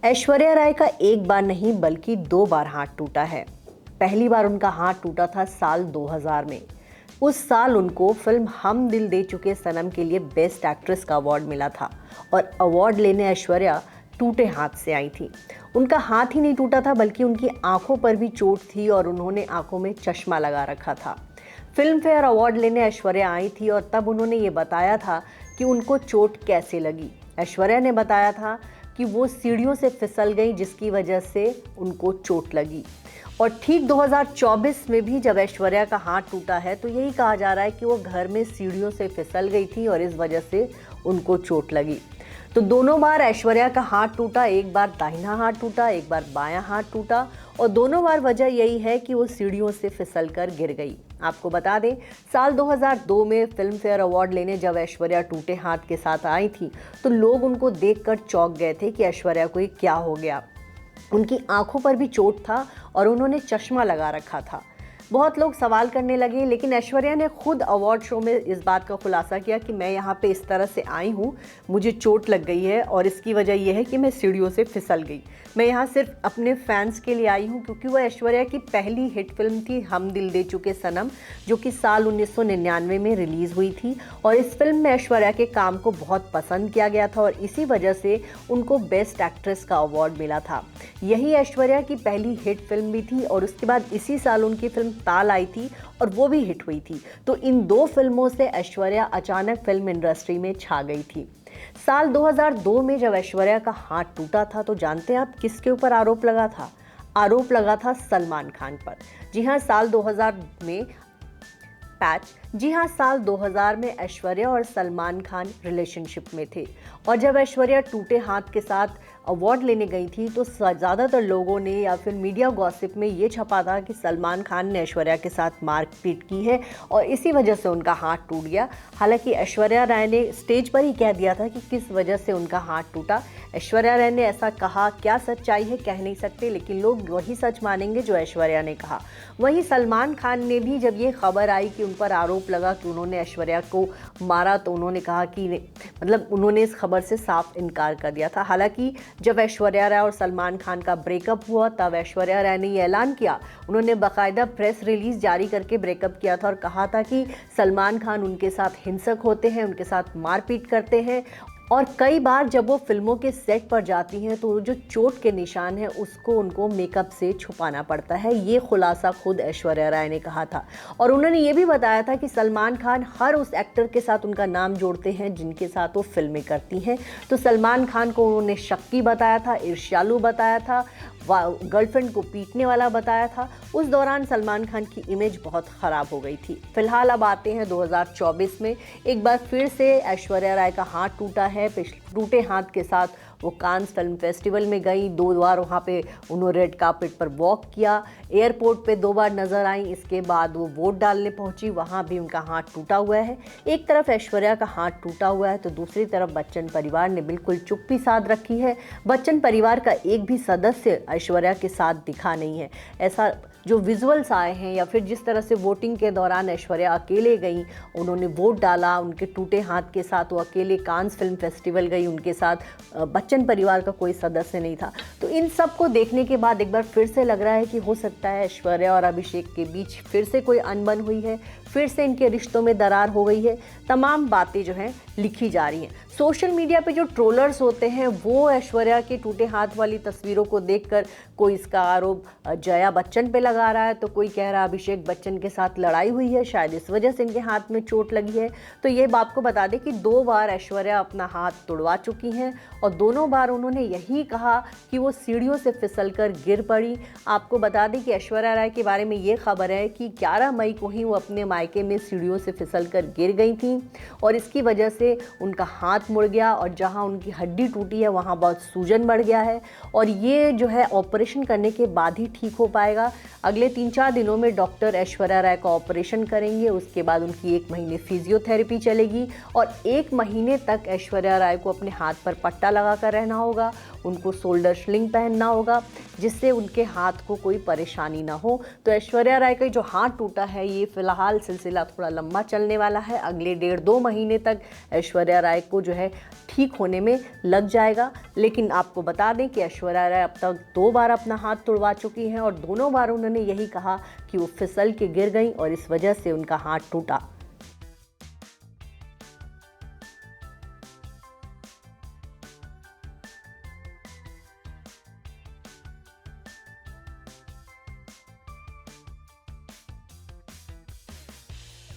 ऐश्वर्या राय का एक बार नहीं बल्कि 2 बार हाथ टूटा है। पहली बार उनका हाथ टूटा था साल 2000 में। उस साल उनको फिल्म हम दिल दे चुके सनम के लिए बेस्ट एक्ट्रेस का अवार्ड मिला था और अवार्ड लेने ऐश्वर्या टूटे हाथ से आई थी। उनका हाथ ही नहीं टूटा था बल्कि उनकी आंखों पर भी चोट थी और उन्होंने आंखों में चश्मा लगा रखा था। फिल्म फेयर अवार्ड लेने ऐश्वर्या आई थी और तब उन्होंने ये बताया था कि उनको चोट कैसे लगी। ऐश्वर्या ने बताया था कि वो सीढ़ियों से फिसल गई जिसकी वजह से उनको चोट लगी। और ठीक 2024 में भी जब ऐश्वर्या का हाथ टूटा है तो यही कहा जा रहा है कि वो घर में सीढ़ियों से फिसल गई थी और इस वजह से उनको चोट लगी। तो दोनों बार ऐश्वर्या का हाथ टूटा, एक बार दाहिना हाथ टूटा, एक बार बायां हाथ टूटा और दोनों बार वजह यही है कि वो सीढ़ियों से फिसलकर गिर गई। आपको बता दें, साल 2002 में फिल्म फेयर अवार्ड लेने जब ऐश्वर्या टूटे हाथ के साथ आई थी तो लोग उनको देखकर चौंक गए थे कि ऐश्वर्या को क्या हो गया। उनकी आंखों पर भी चोट था और उन्होंने चश्मा लगा रखा था। बहुत लोग सवाल करने लगे, लेकिन ऐश्वर्या ने खुद अवार्ड शो में इस बात का खुलासा किया कि मैं यहाँ पे इस तरह से आई हूँ, मुझे चोट लग गई है और इसकी वजह यह है कि मैं सीढ़ियों से फिसल गई। मैं यहाँ सिर्फ अपने फैंस के लिए आई हूँ, क्योंकि वह ऐश्वर्या की पहली हिट फिल्म थी हम दिल दे चुके सनम, जो कि साल 1999 में रिलीज़ हुई थी और इस फिल्म में ऐश्वर्या के काम को बहुत पसंद किया गया था और इसी वजह से उनको बेस्ट एक्ट्रेस का अवार्ड मिला था। यही ऐश्वर्या की पहली हिट फिल्म भी थी और उसके बाद इसी साल उनकी फिल्म ताल आई थी और वो भी हिट हुई थी। तो इन 2 फिल्मों से ऐश्वर्या अचानक फिल्म इंडस्ट्री में छा गई थी। साल 2002 में जब ऐश्वर्या का हाथ टूटा था तो जानते हैं आप किसके ऊपर आरोप लगा था? आरोप लगा था सलमान खान पर। जी हाँ, साल 2000 में ऐश्वर्या और सलमान खान रिलेशनशिप में थे और जब ऐश्वर्या टूटे हाथ के साथ अवार्ड लेने गई थी तो ज़्यादातर लोगों ने या फिर मीडिया गॉसिप में ये छपा था कि सलमान खान ने ऐश्वर्या के साथ मारपीट की है और इसी वजह से उनका हाथ टूट गया। हालांकि ऐश्वर्या राय ने स्टेज पर ही कह दिया था कि किस वजह से उनका हाथ टूटा। ऐश्वर्या राय ने ऐसा कहा, क्या सच्चाई है कह नहीं सकते, लेकिन लोग वही सच मानेंगे जो ऐश्वर्या ने कहा। वहीं सलमान खान ने भी जब ये खबर आई कि उन पर आरोप लगा कि उन्होंने ऐश्वर्या को मारा तो उन्होंने कहा कि उन्होंने इस खबर से साफ इनकार कर दिया था। हालांकि जब ऐश्वर्या राय और सलमान खान का ब्रेकअप हुआ तब ऐश्वर्या राय ने ये ऐलान किया, उन्होंने बाकायदा प्रेस रिलीज जारी करके ब्रेकअप किया था और कहा था कि सलमान खान उनके साथ हिंसक होते हैं, उनके साथ मारपीट करते हैं और कई बार जब वो फिल्मों के सेट पर जाती हैं तो जो चोट के निशान हैं उसको उनको मेकअप से छुपाना पड़ता है। ये खुलासा खुद ऐश्वर्या राय ने कहा था और उन्होंने ये भी बताया था कि सलमान खान हर उस एक्टर के साथ उनका नाम जोड़ते हैं जिनके साथ वो फिल्में करती हैं। तो सलमान खान को उन्होंने शक्की बताया था, ईर्ष्यालु बताया था, गर्लफ्रेंड को पीटने वाला बताया था। उस दौरान सलमान खान की इमेज बहुत ख़राब हो गई थी। फिलहाल अब आते हैं 2024 में। एक बार फिर से ऐश्वर्या राय का हाथ टूटा है। टूटे हाथ के साथ वो कांस फिल्म फेस्टिवल में गई, 2 बार वहाँ पे उन्होंने रेड कार्पेट पर वॉक किया, एयरपोर्ट पे 2 बार नजर आई, इसके बाद वो वोट डालने पहुंची, वहाँ भी उनका हाथ टूटा हुआ है। एक तरफ ऐश्वर्या का हाथ टूटा हुआ है तो दूसरी तरफ बच्चन परिवार ने बिल्कुल चुप्पी साध रखी है। बच्चन परिवार का एक भी सदस्य ऐश्वर्या के साथ दिखा नहीं है। ऐसा जो विजुअल्स आए हैं या फिर जिस तरह से वोटिंग के दौरान ऐश्वर्या अकेले गई, उन्होंने वोट डाला, उनके टूटे हाथ के साथ वो अकेले कांस फिल्म फेस्टिवल गई, उनके साथ बच्चन परिवार का कोई सदस्य नहीं था। तो इन सब को देखने के बाद एक बार फिर से लग रहा है कि हो सकता है ऐश्वर्या और अभिषेक के बीच फिर से कोई अनबन हुई है, फिर से इनके रिश्तों में दरार हो गई है। तमाम बातें जो हैं लिखी जा रही हैं। सोशल मीडिया पे जो ट्रोलर्स होते हैं वो ऐश्वर्या के टूटे हाथ वाली तस्वीरों को देखकर कोई इसका आरोप जया बच्चन पे लगा रहा है, तो कोई कह रहा है अभिषेक बच्चन के साथ लड़ाई हुई है, शायद इस वजह से इनके हाथ में चोट लगी है। तो ये आपको बता दें कि 2 बार ऐश्वर्या अपना हाथ तुड़वा चुकी हैं और दोनों बार उन्होंने यही कहा कि वो सीढ़ियों से फिसलकर गिर पड़ी। आपको बता दें कि ऐश्वर्या राय के बारे में ये खबर है कि 11 मई को ही वो अपने मायके में सीढ़ियों से फिसलकर गिर गई थी और इसकी वजह से उनका हाथ मुड़ गया और जहां उनकी हड्डी टूटी है वहां बहुत सूजन बढ़ गया है और ये जो है ऑपरेशन करने के बाद ही ठीक हो पाएगा। अगले 3-4 दिनों में डॉक्टर ऐश्वर्या राय का ऑपरेशन करेंगे, उसके बाद उनकी 1 महीने फिजियोथेरेपी चलेगी और 1 महीने तक ऐश्वर्या राय को अपने हाथ पर पट्टा लगा कर रहना होगा, उनको शोल्डर स्लिंग पहनना होगा जिससे उनके हाथ को कोई परेशानी ना हो। तो ऐश्वर्या राय का जो हाथ टूटा है ये फिलहाल सिलसिला थोड़ा लंबा चलने वाला है। अगले 1.5-2 महीने तक ऐश्वर्या राय को जो है ठीक होने में लग जाएगा। लेकिन आपको बता दें कि ऐश्वर्या राय अब तक 2 बार अपना हाथ तुड़वा चुकी हैं और दोनों बार उन्होंने यही कहा कि वो फिसल के गिर गई और इस वजह से उनका हाथ टूटा।